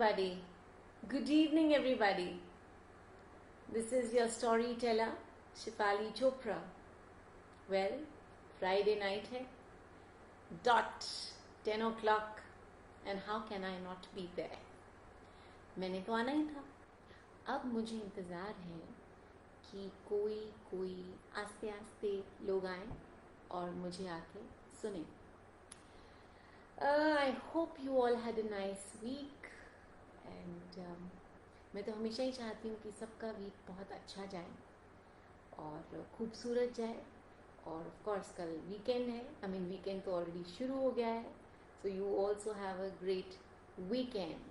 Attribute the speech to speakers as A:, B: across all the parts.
A: everybody. Good evening, everybody. This is your storyteller, Shifali Chopra. Well, Friday night है, dot 10 o'clock, and how can I not be there? मैंने तो आना ही था. अब मुझे इंतज़ार है कि कोई आस्ते आस्ते लोग आएं और मुझे आके सुने. I hope you all had a nice week and मैं तो हमेशा ही चाहती हूँ कि सबका वीक बहुत अच्छा जाए और खूबसूरत जाए. और ऑफ कोर्स कल वीकेंड है. वीकेंड तो ऑलरेडी शुरू हो गया है. So you also have a great weekend.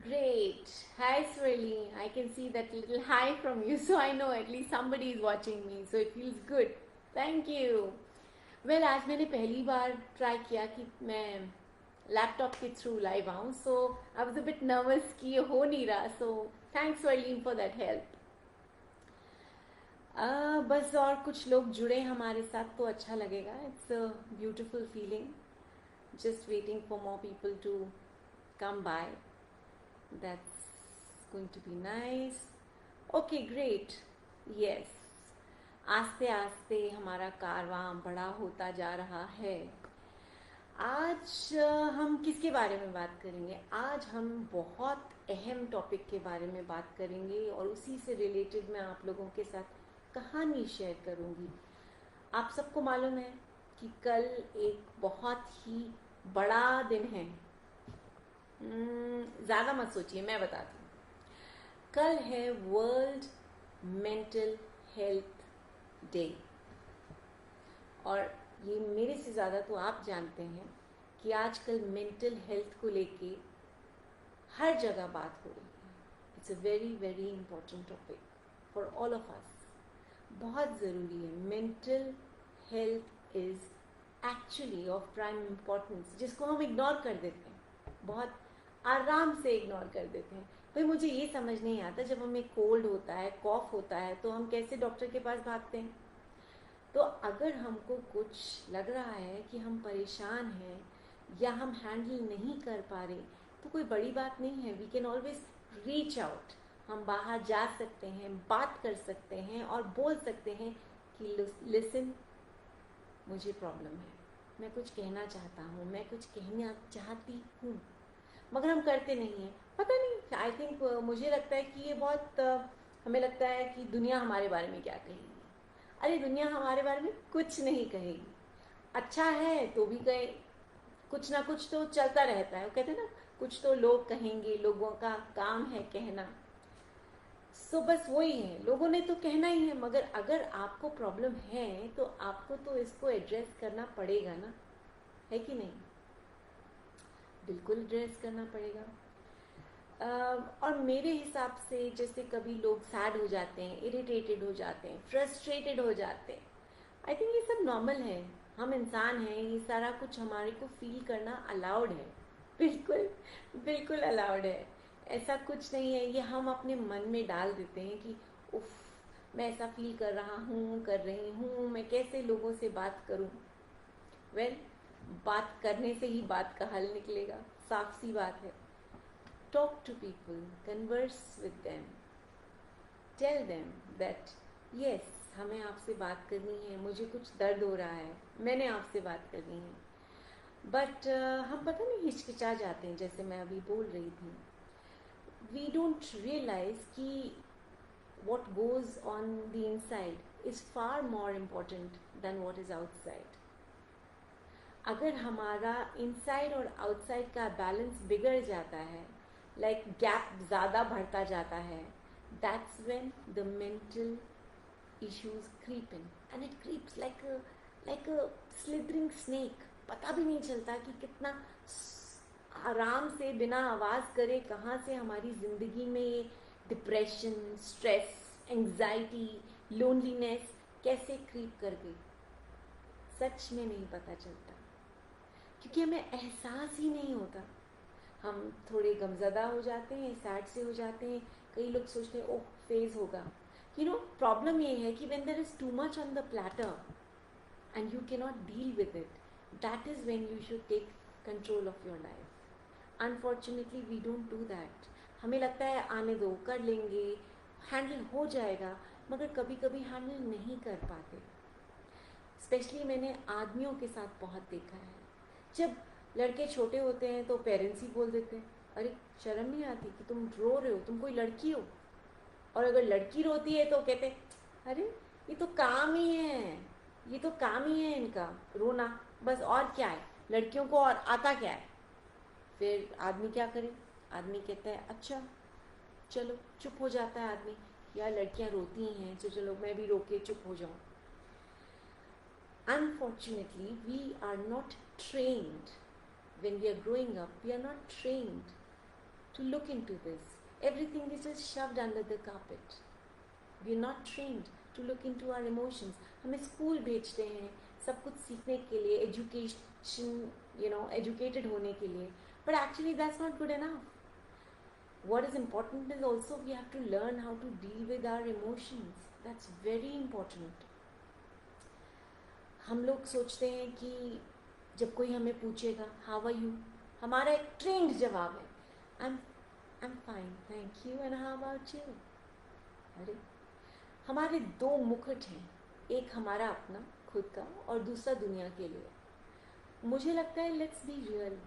A: Great. Hi Swirly. I can see that little hi from you, so I know at least somebody is watching me, so it feels good. Thank you. Well, आज मैंने पहली बार try किया कि मैं laptop के through live आऊँ, so I was a bit nervous कि ये हो नहीं रहा. So thanks Varleen for that help. बस और कुछ लोग जुड़े हमारे साथ तो अच्छा लगेगा. It's a beautiful feeling. Just waiting for more people to come by. That's going to be nice. Okay, great. Yes. आस्ते आस्ते हमारा कारवां बड़ा होता जा रहा है. आज हम किसके बारे में बात करेंगे? आज हम बहुत अहम टॉपिक के बारे में बात करेंगे और उसी से रिलेटेड मैं आप लोगों के साथ कहानी शेयर करूंगी. आप सबको मालूम है कि कल एक बहुत ही बड़ा दिन है. ज़्यादा मत सोचिए, मैं बताती हूँ. कल है वर्ल्ड मेंटल हेल्थ डे. और ये मेरे से ज़्यादा तो आप जानते हैं कि आजकल मेंटल हेल्थ को लेके हर जगह बात हो रही है. It's a very very important topic for all of us. बहुत ज़रूरी है. Mental health is actually of prime importance, जिसको हम इग्नोर कर देते हैं. बहुत आराम से इग्नोर कर देते हैं. भाई मुझे ये समझ नहीं आता, जब हमें कोल्ड होता है, कॉफ होता है, तो हम कैसे डॉक्टर के पास भागते हैं. तो अगर हमको कुछ लग रहा है कि हम परेशान हैं या हम हैंडल नहीं कर पा रहे, तो कोई बड़ी बात नहीं है. We can always reach out. हम बाहर जा सकते हैं, बात कर सकते हैं और बोल सकते हैं कि लिसन, मुझे प्रॉब्लम है, मैं कुछ कहना चाहता हूँ, मैं कुछ कहना चाहती हूँ. मगर हम करते नहीं हैं. पता नहीं, आई थिंक मुझे लगता है कि ये बहुत हमें लगता है कि दुनिया हमारे बारे में क्या कहेगी. अरे दुनिया हमारे बारे में कुछ नहीं कहेगी. अच्छा है तो भी कहे, कुछ ना कुछ तो चलता रहता है. वो कहते हैं ना, कुछ तो लोग कहेंगे, लोगों का काम है कहना. सो बस वही है, लोगों ने तो कहना ही है. मगर अगर आपको प्रॉब्लम है तो आपको तो इसको एड्रेस करना पड़ेगा ना, है कि नहीं? बिल्कुल एड्रेस करना पड़ेगा. और मेरे हिसाब से जैसे कभी लोग सैड हो जाते हैं, इरिटेटेड हो जाते हैं, फ्रस्ट्रेटेड हो जाते हैं, आई थिंक ये सब नॉर्मल है. हम इंसान हैं, ये सारा कुछ हमारे को फील करना अलाउड है. बिल्कुल बिल्कुल अलाउड है. ऐसा कुछ नहीं है. ये हम अपने मन में डाल देते हैं कि उफ, मैं ऐसा फील कर रहा हूँ, कर रही हूँ, मैं कैसे लोगों से बात करूँ. वेल, बात करने से ही बात का हल निकलेगा. साफ सी बात है. Talk to people, converse with them, tell them that yes, हमें आपसे बात करनी है, मुझे कुछ दर्द हो रहा है, मैंने आपसे बात करनी है. बट हम पता नहीं हिचकिचा जाते हैं. जैसे मैं अभी बोल रही थी, वी डोंट रियलाइज कि what goes on the inside is far more important than what is outside. अगर हमारा इनसाइड और आउटसाइड का बैलेंस बिगड़ जाता है, लाइक गैप ज़्यादा बढ़ता जाता है, that's when the mental issues creep in. And it creeps like a slithering snake. पता भी नहीं चलता कि कितना आराम से बिना आवाज़ करे कहाँ से हमारी ज़िंदगी में ये डिप्रेशन, स्ट्रेस, एंग्जाइटी, लोनलीनेस कैसे क्रीप कर गई. सच में नहीं पता चलता, क्योंकि हमें एहसास ही नहीं होता. हम थोड़े गमज़दा हो जाते हैं, सैड से हो जाते हैं. कई लोग सोचते हैं ओह फेज होगा. प्रॉब्लम ये है कि when there is too much on the platter and you can not deal with it, that is when you should take control of your life. Unfortunately we don't do that. हमें लगता है आने दो, कर लेंगे, हैंडल हो जाएगा, मगर कभी कभी हैंडल नहीं कर पाते. स्पेशली मैंने आदमियों के साथ बहुत देखा है. जब लड़के छोटे होते हैं तो पेरेंट्स ही बोल देते हैं, अरे शर्म नहीं आती कि तुम रो रहे हो, तुम कोई लड़की हो. और अगर लड़की रोती है तो कहते अरे ये तो काम ही है, ये तो काम ही है इनका रोना, बस और क्या है, लड़कियों को और आता क्या है. फिर आदमी क्या करे, आदमी कहता है अच्छा चलो, चुप हो जाता है आदमी, यार लड़कियां रोती हैं तो चलो मैं भी रो के चुप हो जाऊं. Unfortunately, we are not trained when we are growing up. We are not trained to look into this. Everything is just shoved under the carpet. We are not trained to look into our emotions. हमें school भेजते हैं सब कुछ सीखने के लिए, education, educated होने के लिए. But actually that's not good enough. What is important is also we have to learn how to deal with our emotions. That's very important. हम लोग सोचते हैं कि जब कोई हमें पूछेगा हाउ आर यू, हमारा एक ट्रेंड जवाब है I am fine thank you and how about you. अरे हमारे दो मुकुट हैं, एक हमारा अपना खुद का और दूसरा दुनिया के लिए. मुझे लगता है लेट्स बी रियल.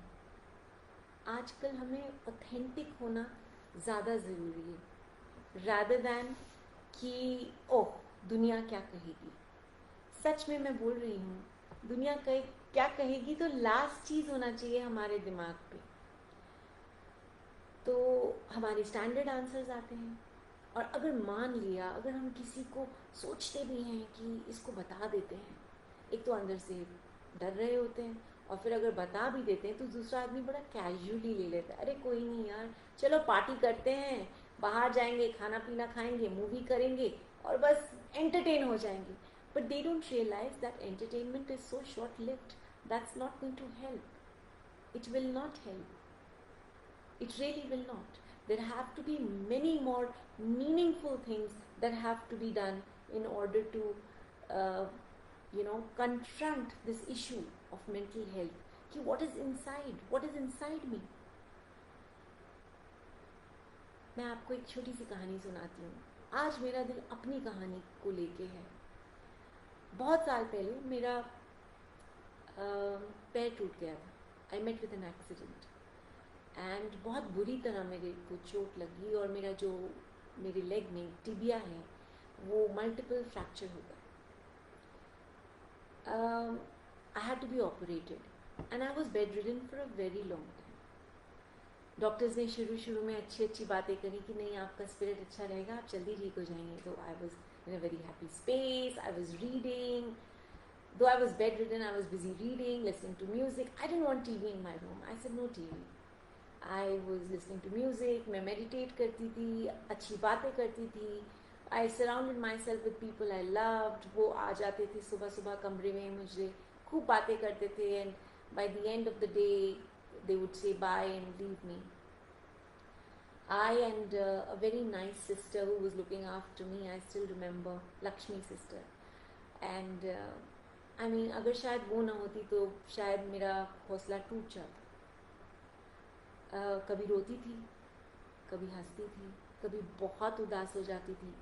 A: आजकल हमें ऑथेंटिक होना ज़्यादा ज़रूरी है रादर दैन कि ओह दुनिया क्या कहेगी. सच में मैं बोल रही हूँ, दुनिया क्या कहेगी तो लास्ट चीज़ होना चाहिए हमारे दिमाग पे. तो हमारे स्टैंडर्ड आंसर्स आते हैं. और अगर मान लिया, अगर हम किसी को सोचते भी हैं कि इसको बता देते हैं, एक तो अंदर से डर रहे होते हैं और फिर अगर बता भी देते हैं तो दूसरा आदमी बड़ा कैजुअली ले लेता है, अरे कोई नहीं यार चलो पार्टी करते हैं, बाहर जाएंगे, खाना पीना खाएंगे, मूवी करेंगे और बस एंटरटेन हो जाएंगे. But they don't realize that entertainment is so short-lived. That's not going to help. It will not help. It really will not. There have to be many more meaningful things that have to be done in order to, confront this issue of mental health. कि what is inside? What is inside me? मैं आपको एक छोटी सी कहानी सुनाती हूँ. आज मेरा दिल अपनी कहानी को लेके है. बहुत साल पहले मेरा पैर टूट गया था. I met with an accident and बहुत बुरी तरह मेरे को चोट लगी और मेरे लेग में टिबिया है वो मल्टीपल फ्रैक्चर हो गया. I had to be operated and I was bedridden for a very long time. Doctors ने शुरू में अच्छी बातें करी कि नहीं आपका स्पिरिट अच्छा रहेगा, आप जल्दी ठीक हो जाएंगे. तो I was in a very happy space. I was reading. Though I was bedridden, I was busy reading, listening to music. I didn't want TV in my room. I said no TV. I was listening to music. मैं meditate करती थी, अच्छी बातें करती थी. I surrounded myself with people I loved. वो आ जाते थे सुबह कमरे में, मुझे खूब बातें करते थे. And by the end of the day, they would say bye and leave me. I and a very nice sister who was looking after me, I still remember, Lakshmi sister. And I mean, अगर शायद वो ना होती तो शायद मेरा हौसला टूट जाता. कभी रोती थी, कभी हंसती थी, कभी बहुत उदास हो जाती थी,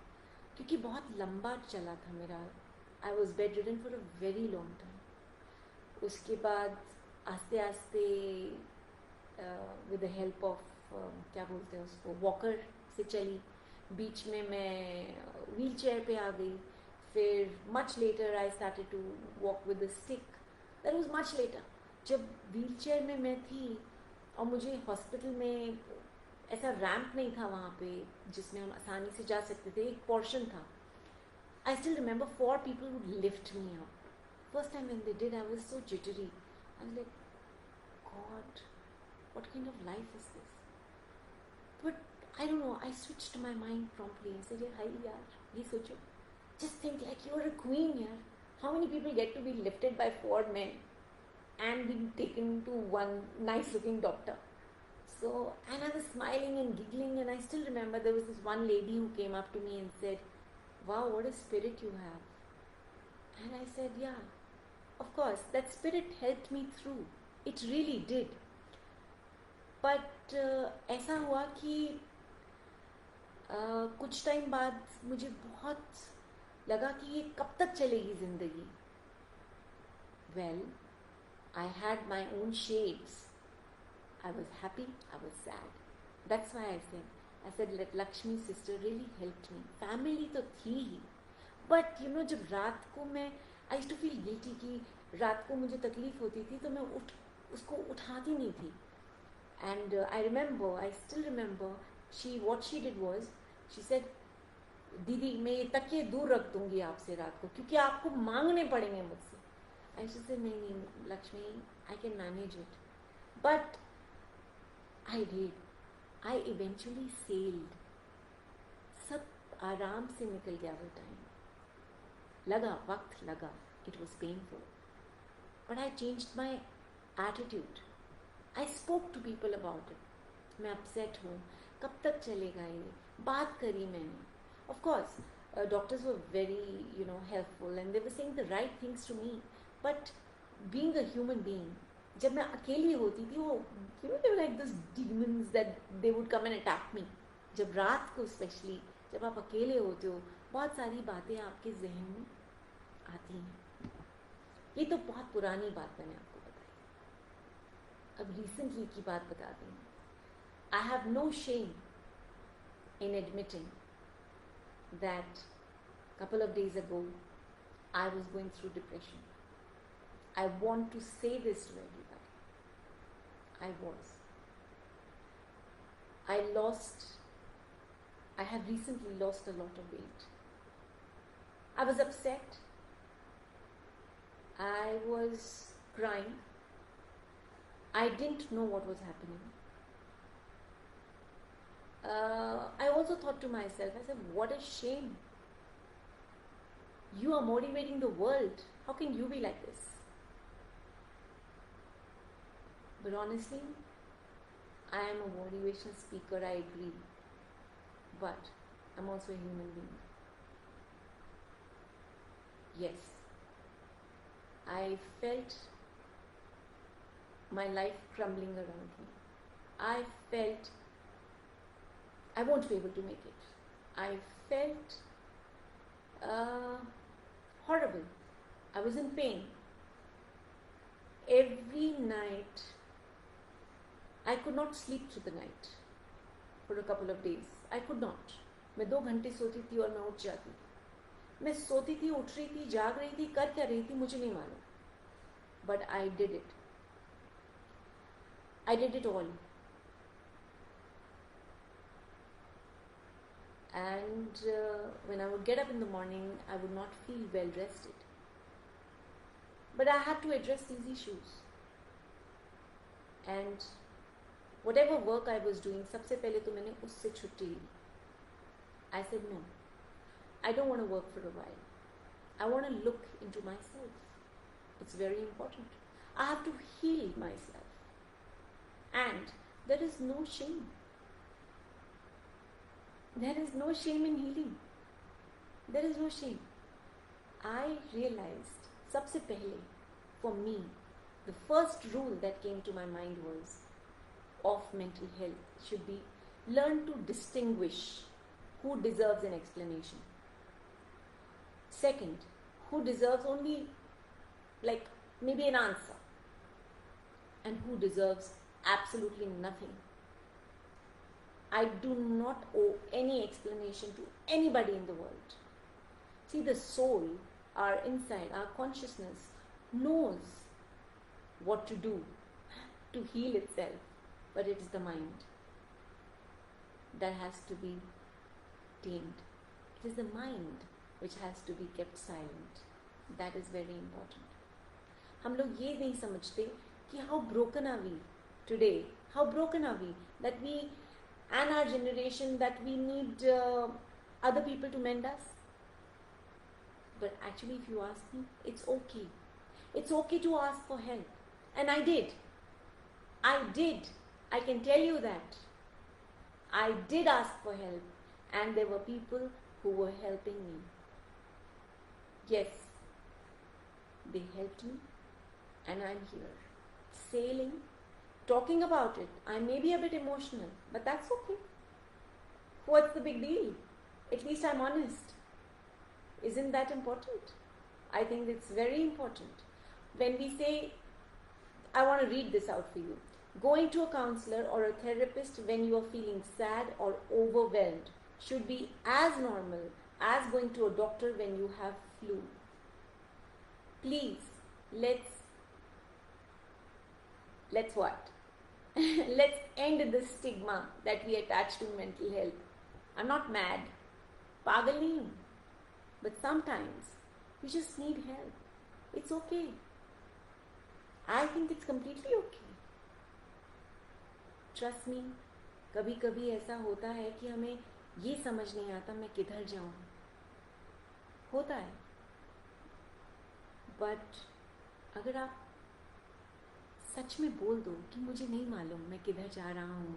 A: क्योंकि बहुत लंबा चला था मेरा. I was bedridden for a very long time. उसके बाद आस्ते आस्ते with the help of क्या बोलते हैं उसको, वॉकर से चली. बीच में मैं व्हील चेयर पे आ गई. फिर much later I started to walk with a stick. That was much later. जब व्हील चेयर में मैं थी और मुझे हॉस्पिटल में ऐसा रैंप नहीं था वहाँ पे जिसमें हम आसानी से जा सकते थे, एक पोर्शन था. I still remember 4 people would lift me up. First time when they did, I was so jittery. I was like, God, what kind of life is this? But I don't know, I switched my mind promptly and said, hi yaar, ye socho. Just think like you're a queen yaar. How many people get to be lifted by 4 men and being taken to one nice looking doctor? So, and I was smiling and giggling, and I still remember there was this one lady who came up to me and said, wow, what a spirit you have. And I said, yeah, of course, that spirit helped me through. It really did. But ऐसा हुआ कि कुछ time बाद मुझे बहुत लगा कि ये कब तक चलेगी ज़िंदगी. Well, I had my own shades. I was happy, I was sad. That's why I said let Lakshmi's sister really helped me. Family तो थी ही, but you know जब रात को मैं I used to feel guilty कि रात को मुझे तकलीफ होती थी तो मैं उसको उठाती नहीं थी. And I still remember, what she did was, she said, दीदी मैं ये तकिए दूर रख दूंगी आपसे रात को क्योंकि आपको मांगने पड़ेंगे मुझसे. I used to say नहीं Lakshmi, I can manage it. But I did. I eventually sailed. सब आराम से निकल गया वो टाइम. लगा, वक्त लगा. It was painful. But I changed my attitude. I spoke to people about it. मैं upset हूँ. कब तक चलेगा ये? बात करी मैंने. Of course, doctors were very, helpful and they were saying the right things to me. But being a human being, जब मैं अकेली होती थी वो they were like those demons that they would come and attack me. जब रात को specially जब आप अकेले होते हो बहुत सारी बातें आपके जहन में आती हैं. ये तो बहुत पुरानी बात मैंने आपको बताई. अब रिसेंटली की बात बताती हूँ. I have no shame in admitting that couple of days ago I was going through depression. I want to say this to everybody. I was. I have recently lost a lot of weight. I was upset. I was crying. I didn't know what was happening. I also thought to myself, I said, what a shame. You are motivating the world. How can you be like this? But honestly, I am a motivational speaker, I agree. But I'm also a human being. Yes, I felt my life crumbling around me. I felt I won't be able to make it. I felt horrible. I was in pain. Every night, I could not sleep through the night for a couple of days. I could not. मैं 2 घंटे सोती थी और मैं उठ जाती. मैं सोती थी, उठ रही थी, जाग रही थी, कर क्या रही थी मुझे नहीं मालूम. But I did it. I did it all. And when I would get up in the morning, I would not feel well rested. But I had to address these issues. And whatever work I was doing, सबसे पहले तो मैंने उससे छुट्टी ली. I said no. I don't want to work for a while. I want to look into myself. It's very important. I have to heal myself. And there is no shame. There is no shame in healing. There is no shame. I realized, सबसे पहले, for me, the first rule that came to my mind was of mental health should be learn to distinguish who deserves an explanation. Second, who deserves only like maybe an answer, and who deserves absolutely nothing. I do not owe any explanation to anybody in the world. See, the soul, our inside, our consciousness knows what to do to heal itself, but it is the mind that has to be tamed. It is the mind which has to be kept silent. That is very important. हम लोग ये नहीं समझते कि how broken are we today? How broken are we that we and our generation that we need other people to mend us? But actually, if you ask me, it's okay. It's okay to ask for help. And I did. I can tell you that. I did ask for help. And there were people who were helping me. Yes, they helped me. And I'm here, sailing talking about it. I may be a bit emotional, but that's okay. What's the big deal? At least I'm honest. Isn't that important? I think it's very important. When we say, I want to read this out for you. Going to a counselor or a therapist when you are feeling sad or overwhelmed should be as normal as going to a doctor when you have flu. Please, let's what? Let's end the stigma that we attach to mental health. I'm not mad. Pagal nahi hu. But sometimes we just need help. It's okay. I think it's completely okay. Trust me, कभी कभी ऐसा होता है कि हमें ये समझ नहीं आता मैं किधर जाऊं. होता है. बट अगर आप सच में बोल दो कि मुझे नहीं मालूम मैं किधर जा रहा हूं,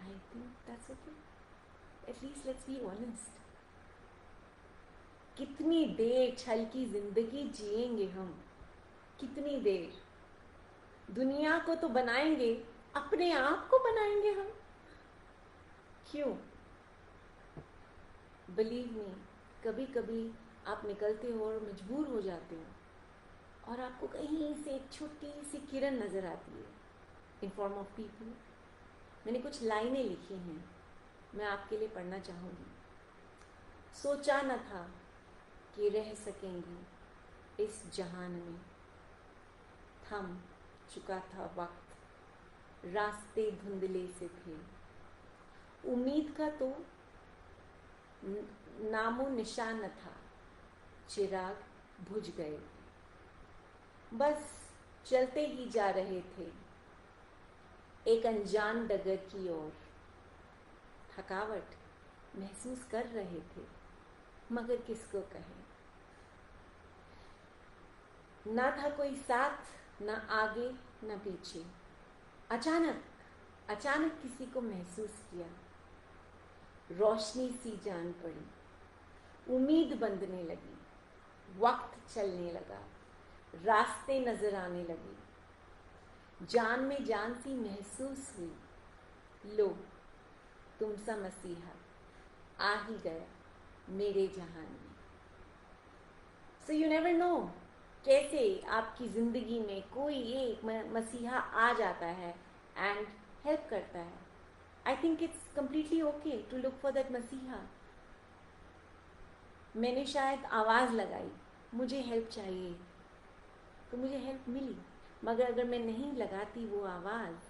A: I think that's okay. At least let's be honest. कितनी देर छल की जिंदगी जिएंगे हम? कितनी देर? दुनिया को तो बनाएंगे, अपने आप को बनाएंगे हम. क्यों? Believe me, कभी कभी आप निकलते हो और मजबूर हो जाते हो और आपको कहीं से एक छोटी सी किरण नजर आती है इन फॉर्म ऑफ पीपल. मैंने कुछ लाइनें लिखी हैं, मैं आपके लिए पढ़ना चाहूँगी. सोचा न था कि रह सकेंगे इस जहान में, थम चुका था वक्त, रास्ते धुंधले से थे, उम्मीद का तो नामो निशान न था, चिराग बुझ गए, बस चलते ही जा रहे थे एक अनजान डगर की ओर. थकावट महसूस कर रहे थे मगर किसको कहें. ना था कोई साथ, ना आगे ना पीछे. अचानक किसी को महसूस किया, रोशनी सी जान पड़ी, उम्मीद बंधने लगी, वक्त चलने लगा, रास्ते नजर आने लगे, जान में जान सी महसूस हुई. लो तुम सा मसीहा आ ही गया मेरे जहान में. सो यू नेवर नो कैसे आपकी जिंदगी में कोई एक मसीहा आ जाता है एंड हेल्प करता है. I think it's completely okay to look for that मसीहा. मैंने शायद आवाज़ लगाई, मुझे हेल्प चाहिए, तो मुझे हेल्प मिली. मगर अगर मैं नहीं लगाती वो आवाज़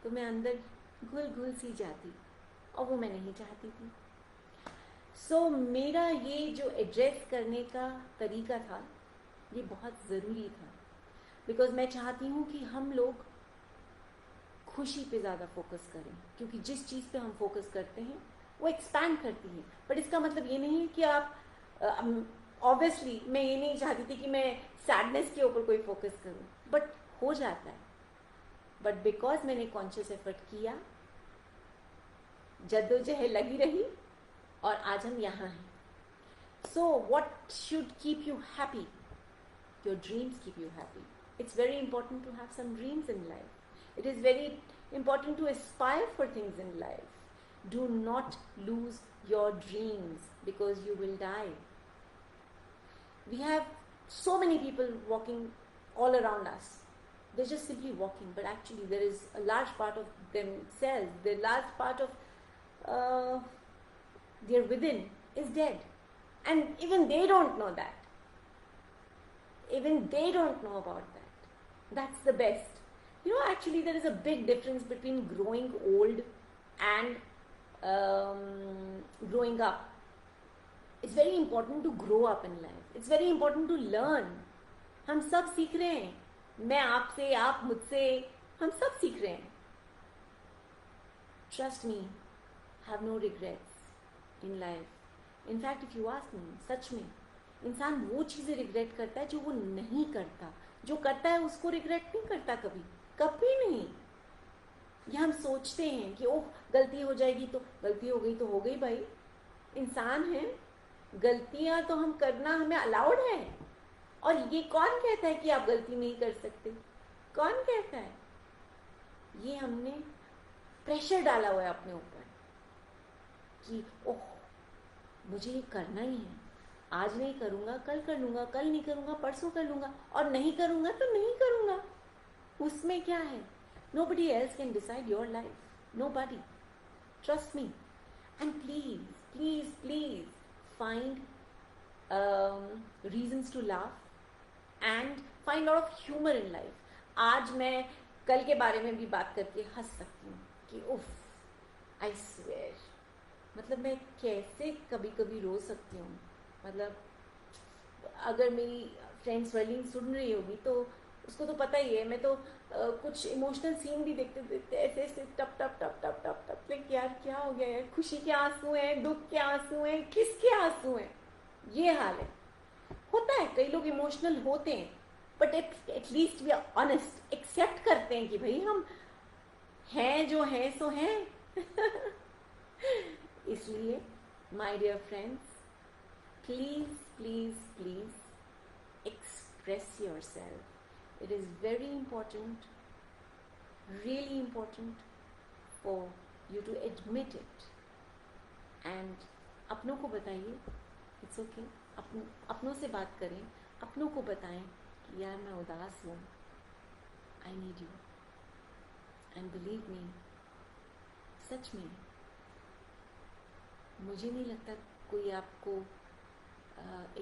A: तो मैं अंदर घुल सी जाती और वो मैं नहीं चाहती थी. सो मेरा ये जो एड्रेस करने का तरीका था ये बहुत ज़रूरी था, बिकॉज मैं चाहती हूँ कि हम लोग खुशी पे ज़्यादा फोकस करें, क्योंकि जिस चीज़ पे हम फोकस करते हैं वो एक्सपैंड करती है. बट इसका मतलब ये नहीं है कि आप ऑब्वियसली मैं ये नहीं चाहती थी कि मैं सैडनेस के ऊपर कोई फोकस करूं, बट हो जाता है. बट बिकॉज मैंने कॉन्शियस एफर्ट किया, जद्दोजहद लगी रही और आज हम यहाँ हैं. So what should keep you happy? Your dreams keep you happy. It's very important to have some dreams in life. It is very important to aspire for things in life. Do not lose your dreams because you will die. We have so many people walking all around us. They're just simply walking, but actually there is a large part of themselves, the large part of their within is dead. And even they don't know that. Even they don't know about that. That's the best. You know, actually there is a big difference between growing old and growing up. It's very important to grow up in life. It's very important to learn. हम सब सीख रहे हैं. मैं आपसे, आप मुझसे, हम सब सीख रहे हैं. Trust me, have no regrets in life. In fact, if you ask me, सच में इंसान वो चीज़ें रिग्रेट करता है जो वो नहीं करता. जो करता है उसको रिग्रेट नहीं करता कभी, कभी नहीं. ये हम सोचते हैं कि ओह गलती हो जाएगी तो गलती हो गई भाई. इंसान है, गलतियां तो हम करना हमें अलाउड है. और ये कौन कहता है कि आप गलती नहीं कर सकते? कौन कहता है? ये हमने प्रेशर डाला हुआ है अपने ऊपर कि ओह मुझे ये करना ही है, आज नहीं करूँगा कल कर लूँगा, कल नहीं करूँगा परसों कर लूँगा, और नहीं करूँगा तो नहीं करूँगा। उसमें क्या है? Nobody else can decide your life. Nobody. Trust me. And please, please, please find reasons to laugh and find lot of humor in life. आज मैं कल के बारे में भी बात करके हंस सकती हूँ कि उफ, I swear, मतलब मैं कैसे कभी कभी रो सकती हूँ। मतलब अगर मेरी फ्रेंड स्वर्लिंग सुन रही होगी तो उसको तो पता ही है, मैं तो कुछ इमोशनल सीन भी देखते देखते ऐसे ऐसे टप टप टप टप टप टप लाइक यार क्या हो गया यार, खुशी के आंसू हैं, दुख के आंसू हैं, किसके आंसू हैं, ये हाल है। होता है, कई लोग इमोशनल होते हैं, but at least we are honest, accept करते हैं कि भाई हम हैं जो हैं सो हैं। इसलिए my dear friends, please please please express yourself. It is very important, really important for you to admit it. And अपनों को बताइए, it's okay. अपनों से बात करें, अपनों को बताएं कि यार मैं उदास हूँ, I need you. And believe me, सच में मुझे नहीं लगता कोई आपको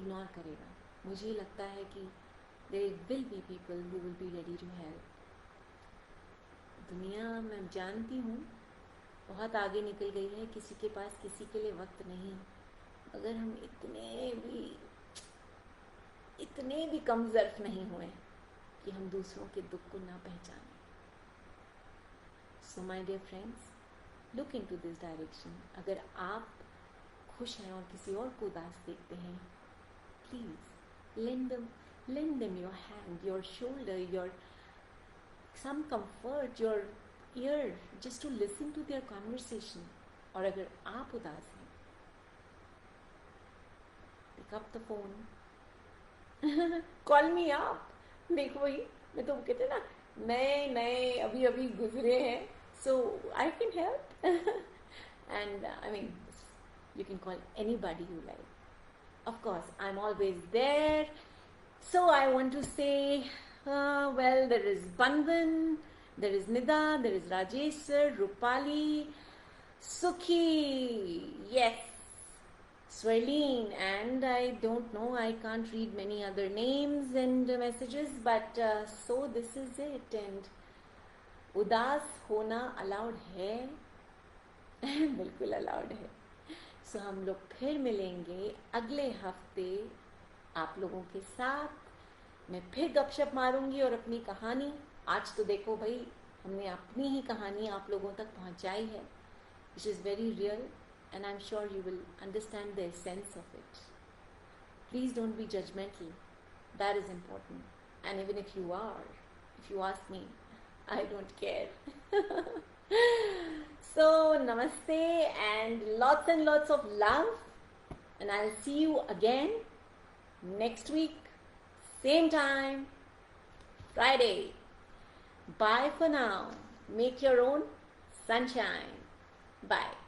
A: इग्नोर करेगा. मुझे लगता है कि there will be people who will be ready to help. दुनिया मैं जानती हूँ बहुत आगे निकल गई है, किसी के पास किसी के लिए वक्त नहीं. अगर हम इतने भी कमज़र्फ नहीं हुए कि हम दूसरों के दुख को ना पहचानें. So my dear friends, look into this direction. अगर आप खुश हैं और किसी और को उदास देखते हैं, please lend them your hand, your shoulder, your some comfort, your ear, just to listen to their conversation. और अगर आप उदास हैं, pick up the phone, call me up. देखो भाई, मैं तो कहते ना नए अभी गुजरे हैं, so I can help. And I mean, you can call anybody you like. Of course, I'm always there. So I want to say, well, there is Bandhan, there is Nida, there is Rajesh sir, Rupali, Sukhi, yes, Swerleen, and I don't know, I can't read many other names and messages, but so this is it. And उदास होना allowed है, बिल्कुल allowed है. सो हम लोग फिर मिलेंगे अगले हफ्ते आप लोगों के साथ. मैं फिर गपशप मारूंगी और अपनी कहानी, आज तो देखो भाई हमने अपनी ही कहानी आप लोगों तक पहुंचाई है, which is very real, and I'm sure you will understand the essence of it. Please don't be judgmental. That is important. And even if you are, if you ask me, I don't care. So, namaste and lots of love. And I'll see you again next week, same time, Friday. Bye for now. Make your own sunshine. Bye.